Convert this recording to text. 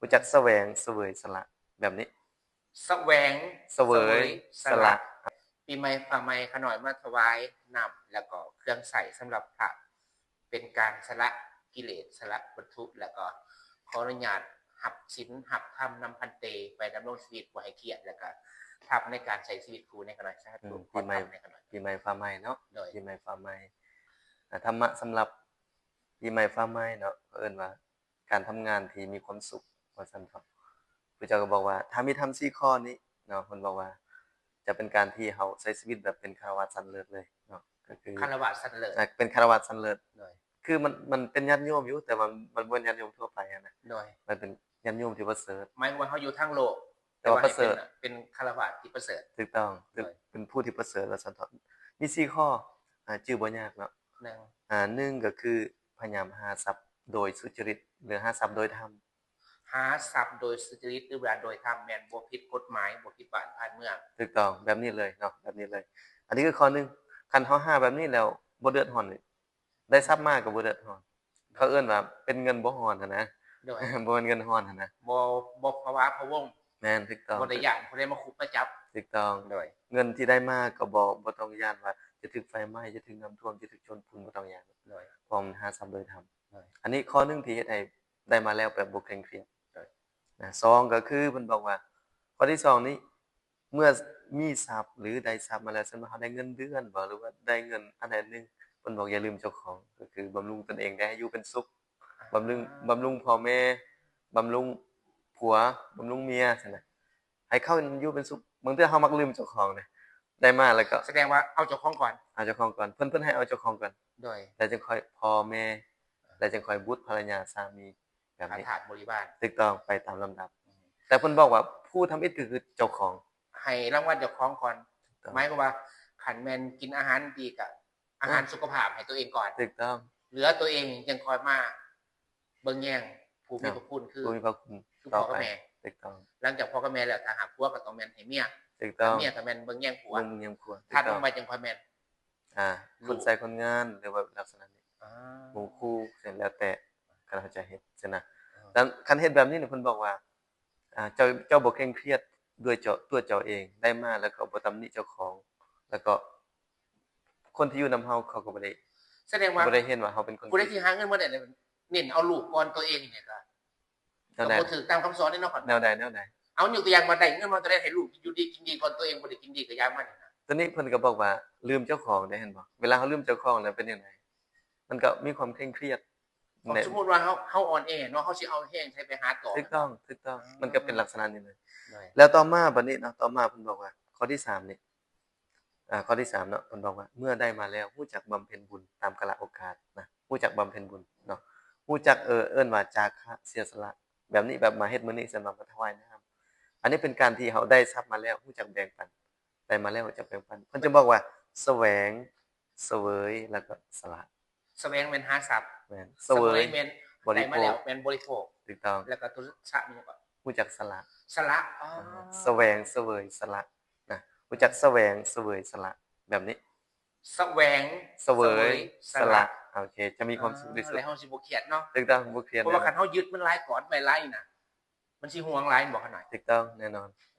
รู้จักแสวงเสวยสละแบบนี้แสวงเสวยสละสละปีใหม่ฝ่าใหม่ขน่อยมาถวายนำแล้วก็เครื่องใส่สำหรับพระเป็นการสละกิเลสสละวัตถุแล้วก็ขออนุญาตหับศีลหับธรรมนำพันเตไปดำรงชีวิตบ่ให้เครียดแล้วก็ทับในการใช้ชีวิตครูในขณะชาติปีใหม่ในขณะปีใหม่ฟ้าใหม่เนาะโดยปีใหม่ฟ้าใหม่ธรรมะสำหรับปีใหม่ฟ้าใหม่เนาะเอิ้นว่าการทำงานที่มีความสุขว่าซั่นเถาะพระเจ้าก็บอกว่าถ้ามีธรรม4ข้อนี้เนาะเพิ่นบอกว่าจะเป็นการที่เฮาใช้ชีวิตแบบเป็นฆราวาสสันเลิศเลยเนาะก็คือคารวะสันเลิศเป็นฆราวาสสันเลิศโดยคือมันเป็นญาติโยมอยู่แต่ว่ามันบ่แม่นญาติโยมทั่วไปอะนะโดยมันเป็นญาติโยมที่ประเสริฐหมายว่าเขาอยู่ทั้งโลกแต่ว่าแต่ว่าให้เป็นประเสริฐเป็นคารวะที่ประเสริฐถูกต้องโดยเป็นผู้ที่ประเสริฐว่าซั่นเถาะมี4ข้อชื่อบ่ยากเนาะ หนึ่ง1ก็คือพยายามหาทรัพย์โดยสุจริตหรือหาทรัพย์โดยธรรมหาทรัพย์โดยสุจริตหรือว่าโดยธรรมแม่นบ่ผิดกฎหมายบ่ผิดบ้านผ่านเมืองถูกต้องแบบนี้เลยเนาะแบบนี้เลยอันนี้คือข้อหนึ่งคันเฮาหาแบบนี้แล้วบ่เดือดร้อนนี่ได้ทรัพย์มาก็บ่เดือดร้อนเขาเอิ้นว่าเป็นเงินบ่ร้อนอะนะ โดย บ่แม่นเงินร้อนอะนะบ่ภาวะพะวงแม่นถูกต้องบ่ได้ย้านผู้ใดมาคุกมาจับถูกต้องโดยเงินที่ได้มาก็บ่ต้องย้านว่าจะถูกไฟไหม้จะถูกน้ำท่วมจะถูกโจรปล้นบ่ต้องย้านโดยเพราะมันหาทรัพย์โดยธรรมโดยอันนี้ข้อหนึ่งที่เฮ็ดให้ได้มาแล้วแบบบ่เคร่งเครียด โดยนะ2ก็คือเพิ่นบอกว่าข้อที่2นี้เมื่อมีทรัพย์หรือได้ทรัพย์มาแล้วสมมุติเราได้เงินเดือนบ่หรือว่าได้เงินอันใดอันหนึ่งเพิ่นบอกอย่าลืมเจ้าของก็คือบำรุงตนเองได้ให้อยู่เป็นสุขบำรุงพ่อแม่บำรุงผัวบำรุงเมียซั่นน่ะให้เขาอยู่เป็นสุขบางเทื่อเรามักลืมเจ้าของนะได้มาแล้วก็แสดงว่าเอาเจ้าของก่อนเอาเจ้าของก่อนเพิ่นให้เอาเจ้าของก่อนโดยแล้วจึงค่อยพ่อแม่แล้วจึงค่อยบุตรภรรยาสามีแบบนี้ฐานบริบาลถูกต้องไปตามลำดับ แต่เพิ่นบอกว่าผู้ทำอิฐก็คือเจ้าของให้รางวัลเจ้าของก่อนถูกต้องหมายความว่าคันแม่นกินอาหารดีก็อาหารสุขภาพให้ตัวเองก่อนถูกต้องเหลือตัวเองยังคอยมาเบิ่งแย่งผู้มีครับพระคุณคือผู้มีพระคุณคือต่อไปพ่อกับแม่ถูกต้องหลังจากพ่อกับแม่แล้วถ้าหากผัวก็ต้องแม่นให้เมียถูกต้องถ้าเมียก็แม่นเบิ่งแย่งผัวเบิ่งเยี่ยมครัวถูถักต้องดลงไปจังค่อยแม่นอ่าคลูกนใส่คนงานหรือว่าลักษณะนี้อาหมู่คู่เสร็จแล้วแต่คันเขาจะเฮ็ดซี้นะเออแล้วคันเฮ็ดแบบนี้นี่เพิ่นบอกว่าเจ้าบ่เคร่งเครียดด้วยตัวเจ้าเองได้มาแล้วก็บ่ตำหนิเจ้าของแล้วก็คนที่อยู่นำเราเขาก็แสดงว่าบ่ได้เห็นว่าเราเป็นคนผู้ใดผิดที่หาเงินมาได้เนี่ยเน้นเอาลูกก่อนตัวเองเนี่ยก็แนวใดก็บ่ถูกตามคำสอนนี่เนาะครับแนวใดแนวใด เอายกตัวอย่างมาได้เงินมาจะได้ให้ลูกอยู่ดีกินดีก่อนตัวเองบ่ได้กินดีก็อย่ามานี่นะตอนนี้เพิ่นก็บอกว่าลืมเจ้าของได้เห็นบ่เวลาเขาลืมเจ้าของแล้วเป็นจังไดมันก็มีความเคร่งเครียดในสมมุติว่าเฮาอ่อนแอเนาะเฮาสิเอาแรงใช้ไปหาต่อถูกต้องถูกต้องมันก็เป็นลักษณะนี้เลยได้แล้วต่อมาบัดนี้เนาะต่อมาเพิ่นบอกว่าข้อที่3นี่ข้อที่3เนาะเพิ่นบอกว่าเมื่อได้มาแล้วรู้จักบำเพ็ญบุญตามกาลโอกาสนะรู้จักบำเพ็ญบุญเนาะรู้จักเอิ้นว่าจาคะเสียสละแบบนี้แบบมาเฮ็ดมื้อนี้สำหรับมาถวายน้ำอันนี้เป็นการที่เขาได้ทรัพย์มาแล้วรู้จักแบ่งปันได้มาแล้วรู้จักแบ่งปันเพิ่นจะบอกว่าแสวงเสวยแล้วก็สละ แสวงแม่นหาทรัพย์แม่นเสเสวยวยแม่นบริโภคได้มาแล้วแม่นบริโภคถูกต้องแล้วก็ตุสะนี่ก็รู้จักสละสละอ๋อแสวงเสวยสละนะรู้จักแสวงเสวยสละแบบนี้แสวงเสวยสละโอเคจะมีความสุขที่สุดแล้วเฮาสิบ่เครียดเนาะถูกต้องบ่เครียดเพราะแน่นอนว่าคันเฮายึดมันหลายก่อนไปหลายน่ะมันสิห่วงหลายบ่คั่นน่ะถูกต้องแน่นอน